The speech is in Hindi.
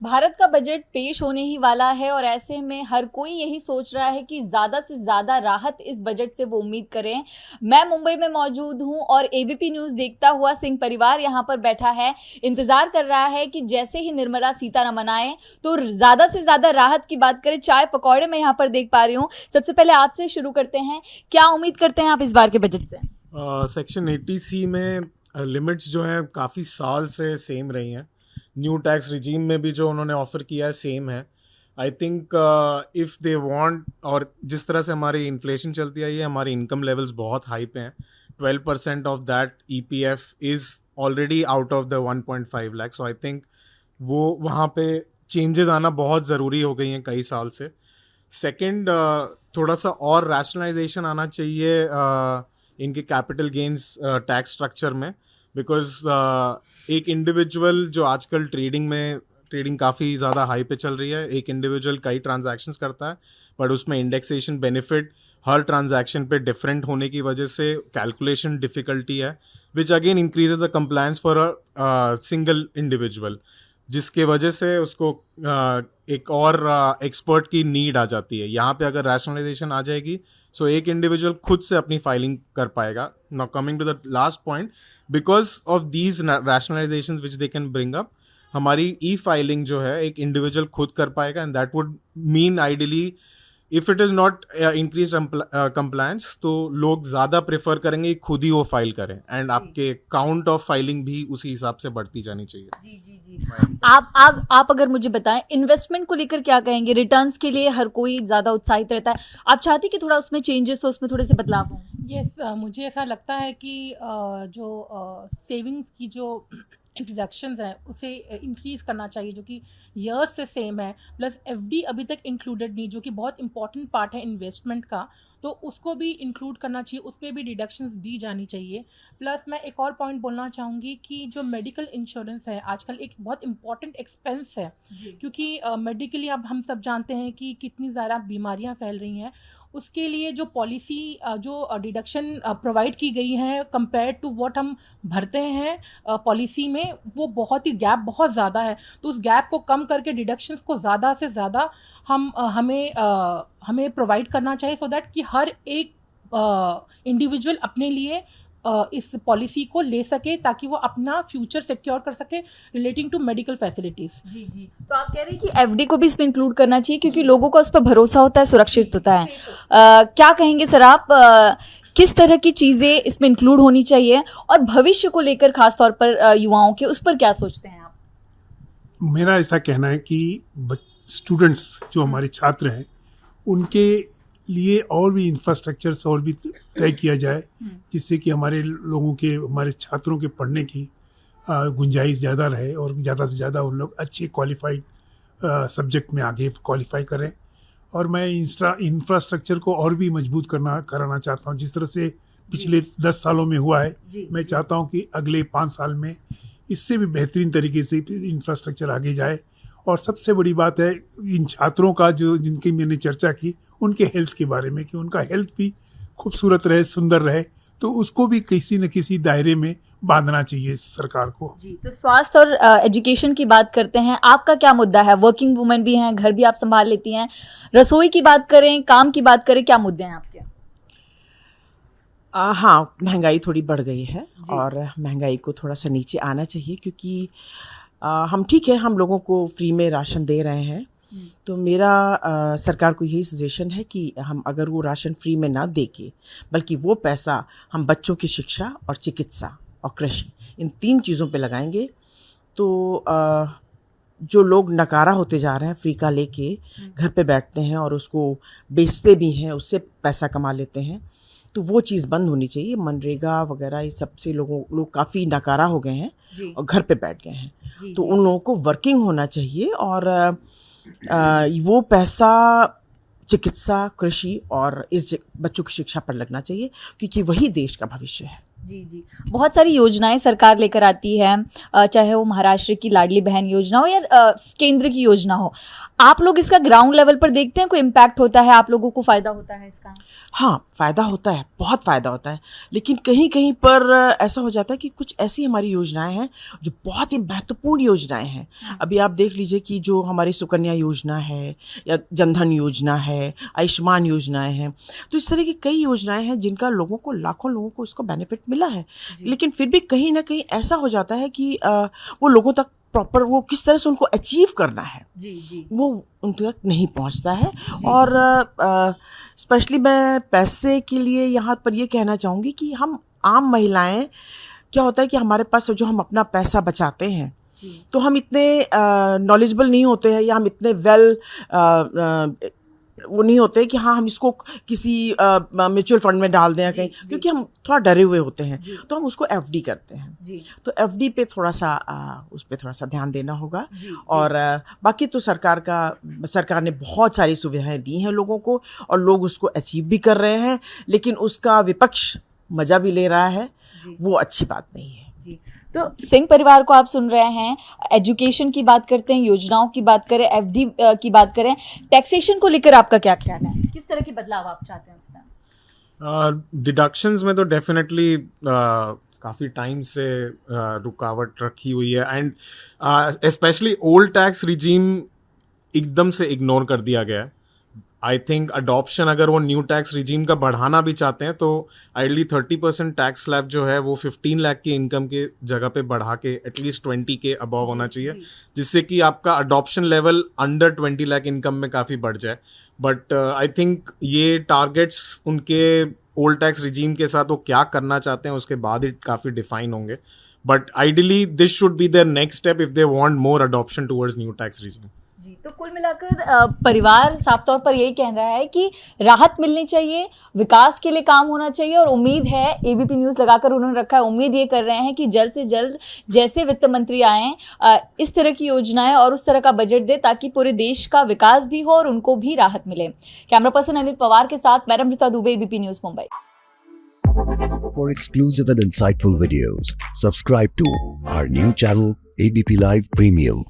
भारत का बजट पेश होने ही वाला है और ऐसे में हर कोई यही सोच रहा है कि ज्यादा से ज्यादा राहत इस बजट से वो उम्मीद करें। मैं मुंबई में मौजूद हूं और एबीपी न्यूज देखता हुआ सिंह परिवार यहां पर बैठा है, इंतजार कर रहा है कि जैसे ही निर्मला सीतारमण आए तो ज्यादा से ज्यादा राहत की बात करें। चाय पकौड़े मैं यहां पर देख पा रही हूं। सबसे पहले आपसे शुरू करते हैं, क्या उम्मीद करते हैं आप इस बार के बजट से? सेक्शन 80C में लिमिट्स जो हैं काफ़ी साल से सेम रही हैं। न्यू टैक्स रिजीम में भी जो उन्होंने ऑफ़र किया है सेम है। I think if they want, और जिस तरह से हमारी इन्फ्लेशन चलती आई है, हमारी इनकम लेवल्स बहुत हाई पे हैं। 12% of that EPF is already out of the 1.5 lakh. So I think वो वहाँ पे चेंजेस आना बहुत ज़रूरी हो गई हैं कई साल से। सेकंड, थोड़ा सा और रैशनलाइजेशन आना चाहिए इनके कैपिटल गेन्स टैक्स स्ट्रक्चर में। बिकॉज एक इंडिविजुअल जो आजकल ट्रेडिंग काफ़ी ज़्यादा हाई पे चल रही है, एक इंडिविजुअल कई ट्रांजैक्शंस करता है, बट उसमें इंडेक्सेशन बेनिफिट हर ट्रांजैक्शन पे डिफरेंट होने की वजह से कैलकुलेशन डिफ़िकल्टी है, which again increases the compliance for a single individual, जिसके वजह से उसको एक और एक्सपर्ट की नीड आ जाती है। यहाँ पे अगर रैशनलाइजेशन आ जाएगी, सो एक इंडिविजुअल खुद से अपनी फाइलिंग कर पाएगा। Now coming to the last point, because of these rationalisations which they can bring up, हमारी ई फाइलिंग जो है एक इंडिविजुअल खुद कर पाएगा, and that would mean ideally if it is not increase compliance, तो लोग ज़्यादा प्रेफर करेंगे कि खुद ही वो फाइल करें, एंड आपके काउंट ऑफ फाइलिंग भी उसी हिसाब से बढ़ती जानी चाहिए। जी जी जी। आप अगर मुझे बताएं, इन्वेस्टमेंट को लेकर क्या कहेंगे? रिटर्न्स के लिए हर कोई ज्यादा उत्साहित रहता है, आप चाहते कि थोड़ा उसमें चेंजेस हो, उसमें थोड़े से बदलाव हो? यस, मुझे ऐसा लगता है कि जो सेविंग्स की जो इंट्रोडक्शंस हैं उसे इंक्रीज़ करना चाहिए, जो कि ईयर्स से सेम है। प्लस एफडी अभी तक इंक्लूडेड नहीं, जो कि बहुत इंपॉर्टेंट पार्ट है इन्वेस्टमेंट का, तो उसको भी इंक्लूड करना चाहिए, उस पर भी डिडक्शंस दी जानी चाहिए। प्लस मैं एक और पॉइंट बोलना चाहूँगी कि जो मेडिकल इंश्योरेंस है आजकल एक बहुत इंपॉर्टेंट एक्सपेंस है, क्योंकि मेडिकली अब हम सब जानते हैं कि कितनी ज़्यादा बीमारियां फैल रही हैं। उसके लिए जो पॉलिसी जो डिडक्शन प्रोवाइड की गई है कंपेयर टू व्हाट हम भरते हैं पॉलिसी में, वो बहुत ही गैप बहुत ज़्यादा है। तो उस गैप को कम करके डिडक्शंस को ज़्यादा से ज़्यादा हमें प्रोवाइड करना चाहिए, सो दैट कि हर एक इंडिविजुअल अपने लिए इस पॉलिसी को ले सके, ताकि वो अपना फ्यूचर सिक्योर कर सके रिलेटिंग टू मेडिकल फैसिलिटीज़। जी जी। तो आप कह रहे हैं कि एफडी को भी इसमें इंक्लूड करना चाहिए, क्योंकि लोगों का उस पर भरोसा होता है, सुरक्षित होता है। क्या कहेंगे सर आप, किस तरह की चीजें इसमें इंक्लूड होनी चाहिए, और भविष्य को लेकर खासतौर पर युवाओं के, उस पर क्या सोचते हैं आप? मेरा ऐसा कहना है कि स्टूडेंट्स जो हमारे छात्र हैं उनके लिए और भी इंफ्रास्ट्रक्चर्स और भी तय किया जाए, जिससे कि हमारे छात्रों के पढ़ने की गुंजाइश ज़्यादा रहे और ज़्यादा से ज़्यादा उन लोग अच्छे क्वालिफाइड सब्जेक्ट में आगे क्वालिफाई करें। और मैं इंफ्रास्ट्रक्चर को और भी मजबूत कराना चाहता हूँ, जिस तरह से पिछले 10 सालों में हुआ है। मैं चाहता हूँ कि अगले 5 साल में इससे भी बेहतरीन तरीके से इंफ्रास्ट्रक्चर आगे जाए। और सबसे बड़ी बात है इन छात्रों का, जो जिनकी मैंने चर्चा की, उनके हेल्थ के बारे में, कि उनका हेल्थ भी खूबसूरत रहे, सुंदर रहे, तो उसको भी किसी न किसी दायरे में बांधना चाहिए सरकार को। जी, तो स्वास्थ्य और एजुकेशन की बात करते हैं, आपका क्या मुद्दा है? वर्किंग वुमेन भी हैं, घर भी आप संभाल लेती हैं, रसोई की बात करें, काम की बात करें, क्या मुद्दे हैं आपके? हाँ, महंगाई थोड़ी बढ़ गई है और महंगाई को थोड़ा सा नीचे आना चाहिए, क्योंकि हम ठीक है, हम लोगों को फ्री में राशन दे रहे हैं। तो मेरा सरकार को यही सजेशन है कि हम अगर वो राशन फ्री में ना दे के, बल्कि वो पैसा हम बच्चों की शिक्षा और चिकित्सा और कृषि, इन 3 चीज़ों पे लगाएंगे, तो जो लोग नकारा होते जा रहे हैं फ्री का लेके, घर पे बैठते हैं और उसको बेचते भी हैं, उससे पैसा कमा लेते हैं, तो वो चीज़ बंद होनी चाहिए। मनरेगा वगैरह ये सबसे लोग काफ़ी नकारा हो गए हैं और घर पे बैठ गए हैं, तो उन लोगों को वर्किंग होना चाहिए, और वो पैसा चिकित्सा, कृषि और इस बच्चों की शिक्षा पर लगना चाहिए, क्योंकि वही देश का भविष्य है। जी जी, बहुत सारी योजनाएं सरकार लेकर आती है, चाहे वो महाराष्ट्र की लाडली बहन योजना हो या केंद्र की योजना हो। आप लोग इसका ग्राउंड लेवल पर देखते हैं, कोई इम्पैक्ट होता है, आप लोगों को फायदा होता है इसका? हाँ, फ़ायदा होता है, बहुत फ़ायदा होता है, लेकिन कहीं-कहीं पर ऐसा हो जाता है कि कुछ ऐसी हमारी योजनाएँ हैं, जो बहुत ही महत्वपूर्ण योजनाएँ हैं। अभी आप देख लीजिए कि जो हमारी सुकन्या योजना है या जनधन योजना है, आयुष्मान योजनाएँ हैं, तो इस तरह की कई योजनाएँ हैं जिनका लोगों को, लाखों लोगों को इसका बेनिफिट मिला है। लेकिन फिर भी कहीं न कहीं ऐसा हो जाता है कि वो लोगों तक प्रॉपर वो किस तरह से उनको अचीव करना है, जी वो उन तक नहीं पहुंचता है। और स्पेशली मैं पैसे के लिए यहाँ पर ये कहना चाहूँगी कि हम आम महिलाएं, क्या होता है कि हमारे पास जो हम अपना पैसा बचाते हैं, तो हम इतने नॉलेजेबल नहीं होते हैं या हम इतने वो नहीं होते कि हाँ हम इसको किसी म्यूचुअल फंड में डाल दें कहीं, क्योंकि हम थोड़ा डरे हुए होते हैं, तो हम उसको एफडी करते हैं। तो एफडी पे थोड़ा सा उस पे थोड़ा सा ध्यान देना होगा। और बाकी तो सरकार ने बहुत सारी सुविधाएं दी हैं लोगों को और लोग उसको अचीव भी कर रहे हैं, लेकिन उसका विपक्ष मजा भी ले रहा है, वो अच्छी बात नहीं है। तो सिंह परिवार को आप सुन रहे हैं, एजुकेशन की बात करते हैं, योजनाओं की बात करें, एफडी की बात करें, टैक्सेशन को लेकर आपका क्या ख्याल है? किस तरह के बदलाव आप चाहते हैं उसमें? डिडक्शंस में तो डेफिनेटली काफ़ी टाइम से रुकावट रखी हुई है, and specially old tax regime एकदम से इग्नोर कर दिया गया है। आई थिंक अडॉप्शन, अगर वो न्यू टैक्स रिजीम का बढ़ाना भी चाहते हैं तो आइडली 30% टैक्स स्लैब जो है वो 15 लाख की इनकम के जगह पे बढ़ा के एटलीस्ट 20 के अबव होना चाहिए, जिससे कि आपका adoption level under 20 lakh income में काफ़ी बढ़ जाए। बट आई थिंक ये टारगेट्स उनके ओल्ड टैक्स रिजीम के साथ वो क्या करना चाहते हैं उसके बाद ही काफ़ी डिफाइन होंगे। But ideally this should be their next step if they want more adoption towards new tax regime. जी, तो कुल मिलाकर परिवार साफ तौर पर यही कह रहा है कि राहत मिलनी चाहिए, विकास के लिए काम होना चाहिए, और उम्मीद है, एबीपी न्यूज़ लगाकर उन्होंने रखा है, उम्मीद ये कर रहे हैं कि जल्द से जल्द जैसे वित्त मंत्री आएँ इस तरह की योजनाएं और उस तरह का बजट दे ताकि पूरे देश का विकास भी हो और उनको भी राहत मिले। कैमरा पर्सन अनिल पवार के साथ मैं Amrita Dubey, ABP news Mumbai. For exclusive and insightful videos, subscribe to our new channel ABP Live Premium.